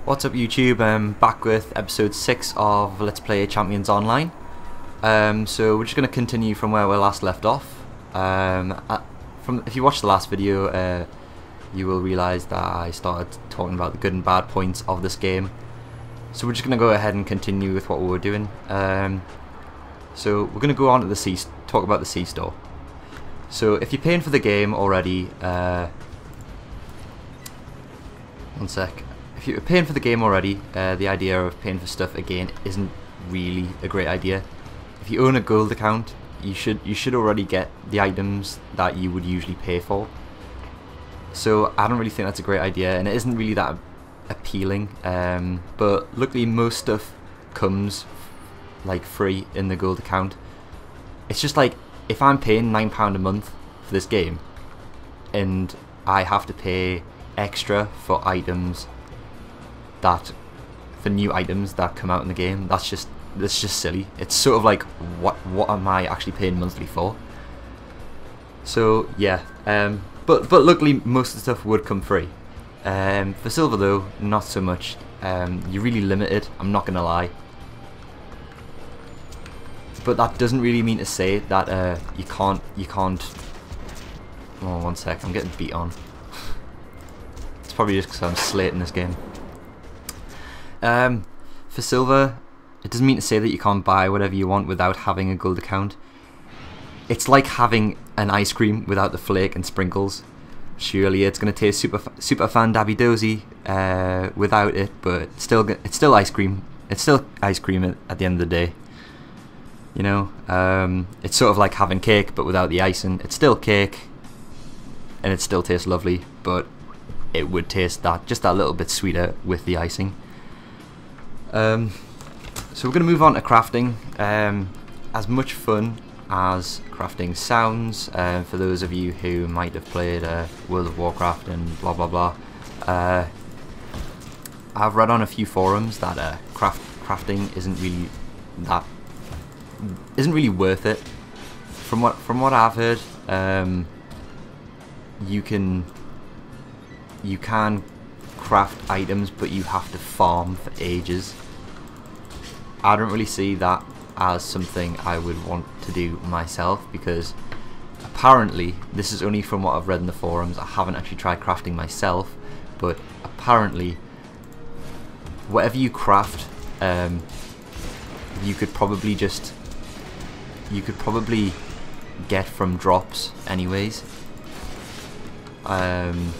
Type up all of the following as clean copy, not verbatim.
What's up YouTube? I'm back with episode 6 of Let's Play Champions Online. So we're just going to continue from where we last left off. If you watched the last video, you will realise that I started talking about the good and bad points of this game. So we're just going to go ahead and continue with what we were doing. So we're going to go on to talk about the C-Store. So if you're paying for the game already, one sec. If you're paying for the game already, the idea of paying for stuff again isn't really a great idea. If you own a gold account, you should already get the items that you would usually pay for. So I don't really think that's a great idea, and it isn't really that appealing. But luckily, most stuff comes like free in the gold account. It's just like if I'm paying £9 a month for this game, and I have to pay extra for items for new items that come out in the game, that's just silly. It's sort of like what am I actually paying monthly for? So yeah, but luckily most of the stuff would come free. For silver though, not so much. You're really limited, I'm not gonna lie. But that doesn't really mean to say that you can't. Oh, one sec, I'm getting beat on. It's probably just because I'm slating this game. For silver, it doesn't mean to say that you can't buy whatever you want without having a gold account. It's like having an ice cream without the flake and sprinkles. Surely it's going to taste super fan dabby dozy without it, but it's still ice cream. It's still ice cream at the end of the day. You know, it's sort of like having cake but without the icing. It's still cake, and it still tastes lovely, but it would taste just that little bit sweeter with the icing. So we're going to move on to crafting. As much fun as crafting sounds, for those of you who might have played World of Warcraft and blah blah blah, I've read on a few forums that crafting isn't really worth it. From what I've heard, you can craft items, but you have to farm for ages. I don't really see that as something I would want to do myself, because apparently, this is only from what I've read in the forums, I haven't actually tried crafting myself, but apparently whatever you craft, you could probably get from drops anyways. And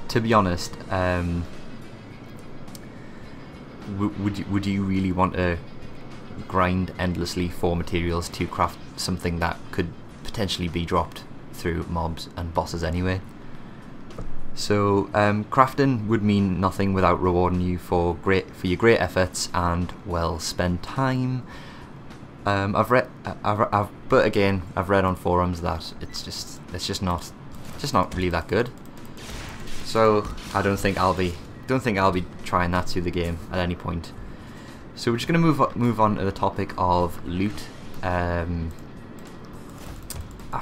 to be honest, would you really want to grind endlessly for materials to craft something that could potentially be dropped through mobs and bosses anyway? So crafting would mean nothing without rewarding you for your great efforts and well spent time. But again, I've read on forums that it's just not really that good. So I don't think I'll be trying that through the game at any point. So we're just going to move on to the topic of loot. I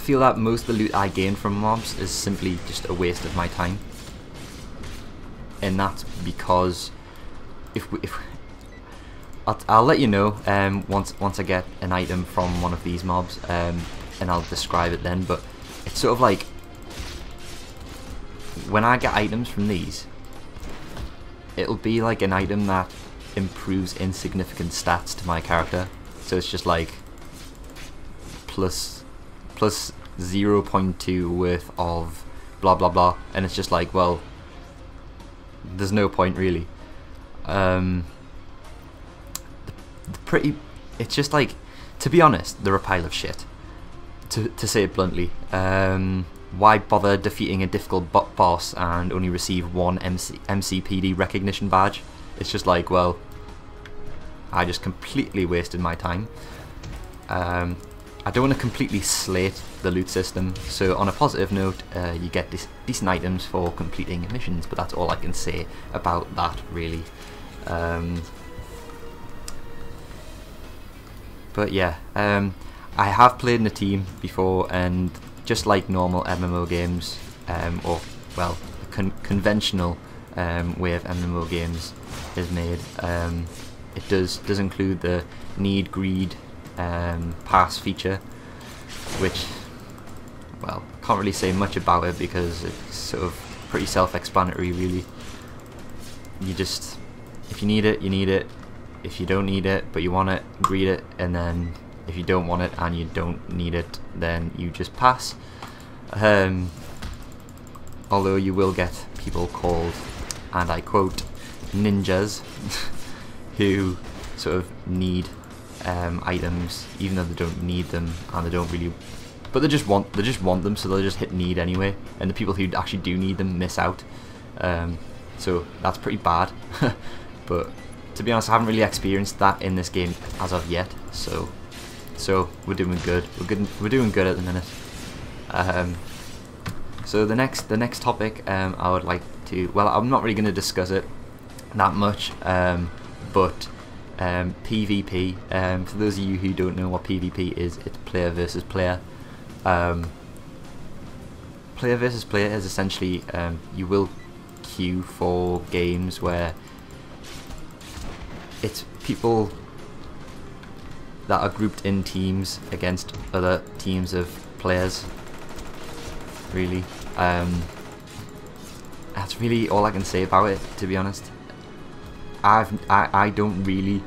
feel that most of the loot I gain from mobs is simply just a waste of my time, and that's because I'll let you know once I get an item from one of these mobs, and I'll describe it then. But it's sort of like, when I get items from these, it'll be like an item that improves insignificant stats to my character. So it's just like plus 0.2 worth of blah blah blah, and it's just like, well, there's no point really. It's just like, to be honest, they're a pile of shit, to say it bluntly. Why bother defeating a difficult boss and only receive one MCPD recognition badge? It's just like, well, I just completely wasted my time. I don't want to completely slate the loot system, so on a positive note, you get decent items for completing missions, but that's all I can say about that really. But yeah, I have played in a team before, and just like normal MMO games, or well, conventional way of MMO games is made. It does include the need greed pass feature, which, well, can't really say much about it because it's sort of pretty self-explanatory, really. You just, if you need it, you need it. If you don't need it but you want it, greed it, and then if you don't want it and you don't need it, then you just pass. Although you will get people called, and I quote, ninjas, who sort of need items even though they don't need them, and they don't really, but they just want them, so they'll just hit need anyway, and the people who actually do need them miss out. So that's pretty bad. But to be honest, I haven't really experienced that in this game as of yet, so we're doing good. We're doing good at the minute. So the next topic, I would like to, well, I'm not really going to discuss it that much, but PvP. For those of you who don't know what PvP is, it's player versus player. Player versus player is essentially, you will queue for games where it's people that are grouped in teams against other teams of players, really. That's really all I can say about it, to be honest. I don't really,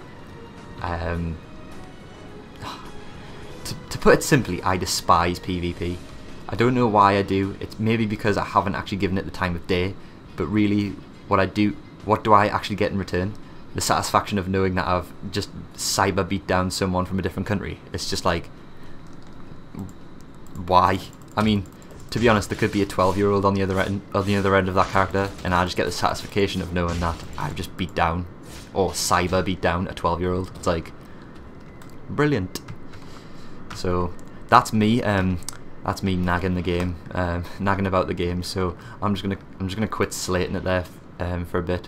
to put it simply, I despise PvP. I don't know why I do. It's maybe because I haven't actually given it the time of day, but really what do I actually get in return? The satisfaction of knowing that I've just cyber beat down someone from a different country. It's just like, why? I mean, to be honest, there could be a 12-year-old on the other end of that character, and I just get the satisfaction of knowing that I've just beat down, or cyber beat down, a 12-year-old. It's like, brilliant. So that's me. That's me nagging the game, nagging about the game. So I'm just gonna quit slating it there for a bit.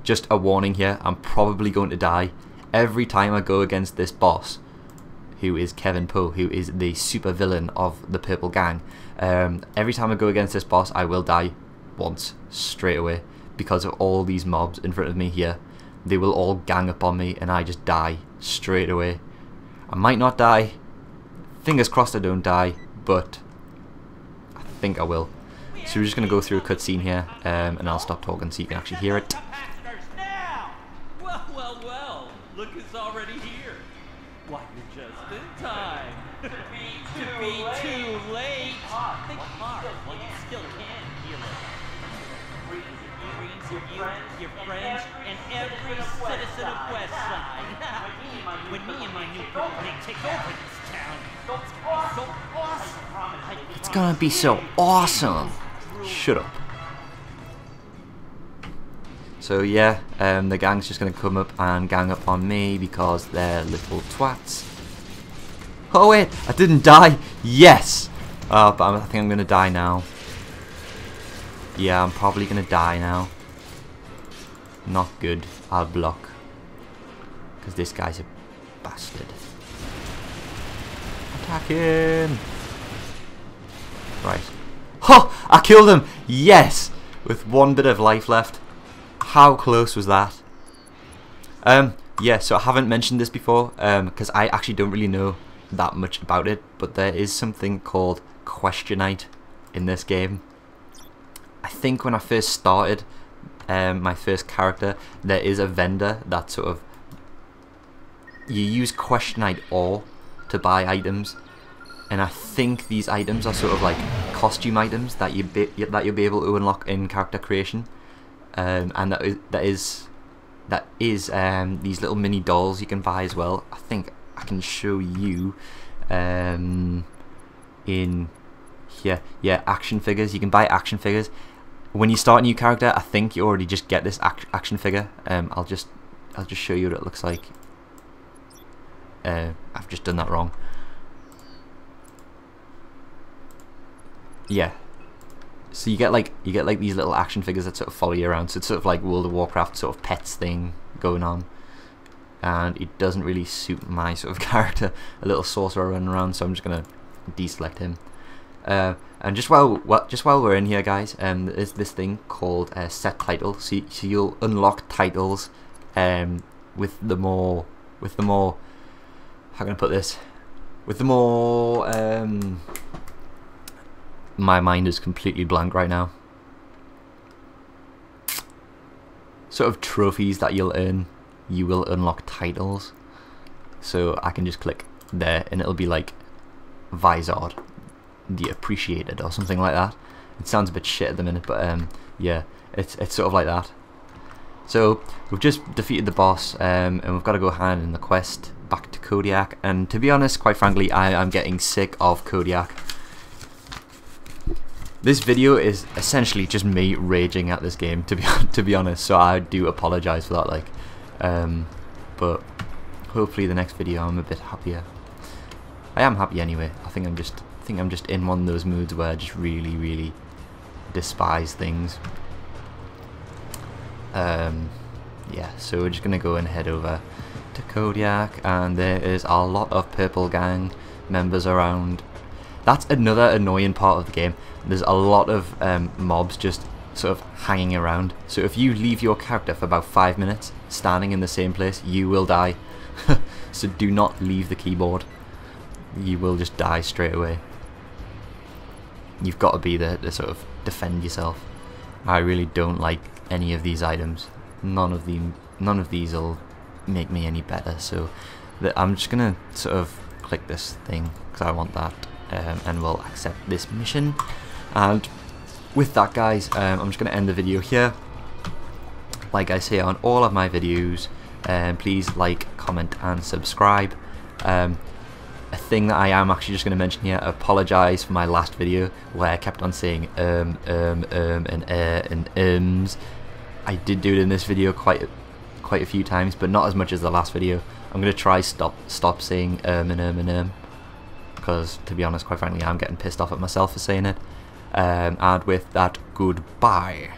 Just a warning here, I'm probably going to die every time I go against this boss, who is Kevin Poe, who is the super villain of the Purple Gang. Every time I go against this boss, I will die once, straight away, because of all these mobs in front of me here. They will all gang up on me, and I just die straight away. I might not die, fingers crossed I don't die, but I think I will. So we're just going to go through a cutscene here, and I'll stop talking so you can actually hear it. Well, look who's already here. Why, you're just in time. To be too late. Think hard, well, you still can heal it. Dreams of you, your friends, and every citizen of Westside. When me and my new people take over this town, it's gonna be so awesome. It's gonna be so awesome. Shut up. So yeah, the gang's just gonna come up and gang up on me because they're little twats. Oh wait, I didn't die. Yes. But I think I'm gonna die now. Yeah, I'm probably gonna die now. Not good. I'll block because this guy's a bastard. Attack him. Right. Oh, I killed him. Yes, with one bit of life left. How close was that? Yeah, so I haven't mentioned this before because I actually don't really know that much about it, but there is something called Questionite in this game. I think when I first started my first character, there is a vendor that sort of, you use Questionite ore to buy items, and I think these items are sort of like costume items that you'll be able to unlock in character creation. And that is these little mini dolls you can buy as well. I think I can show you in here. Yeah, action figures. You can buy action figures when you start a new character. I think you already just get this action figure. I'll just show you what it looks like. I've just done that wrong. Yeah. So you get like these little action figures that sort of follow you around. So it's sort of like World of Warcraft sort of pets thing going on. and it doesn't really suit my sort of character, a little sorcerer running around, so I'm just gonna deselect him. And just while we're in here, guys, there's this thing called set title. So you'll unlock titles with the more how can I put this? With the more my mind is completely blank right now. Sort of trophies that you'll earn, you will unlock titles. So I can just click there, and it'll be like Vizard the Appreciated or something like that. It sounds a bit shit at the minute, but yeah, it's sort of like that. So we've just defeated the boss, and we've got to go hand in the quest back to Kodiak. And to be honest, quite frankly, I'm getting sick of Kodiak. This video is essentially just me raging at this game, to be honest. So I do apologise for that, like, but hopefully the next video I'm a bit happier. I am happy anyway. I think I'm just in one of those moods where I just really despise things. Yeah, so we're just gonna go and head over to Kodiak, and there is a lot of purple gang members around. That's another annoying part of the game. There's a lot of mobs just sort of hanging around. So if you leave your character for about 5 minutes standing in the same place, you will die. So do not leave the keyboard. You will just die straight away. You've got to be there to sort of defend yourself. I really don't like any of these items. None of these will make me any better. So I'm just gonna sort of click this thing because I want that, and we'll accept this mission. And with that, guys, I'm just gonna end the video here. Like I say on all of my videos, please like, comment, and subscribe. A thing that I am actually just going to mention here, I apologise for my last video where I kept on saying and ums. I did do it in this video quite a few times, but not as much as the last video. I'm going to try stop saying and because to be honest, quite frankly, I'm getting pissed off at myself for saying it. And with that, goodbye.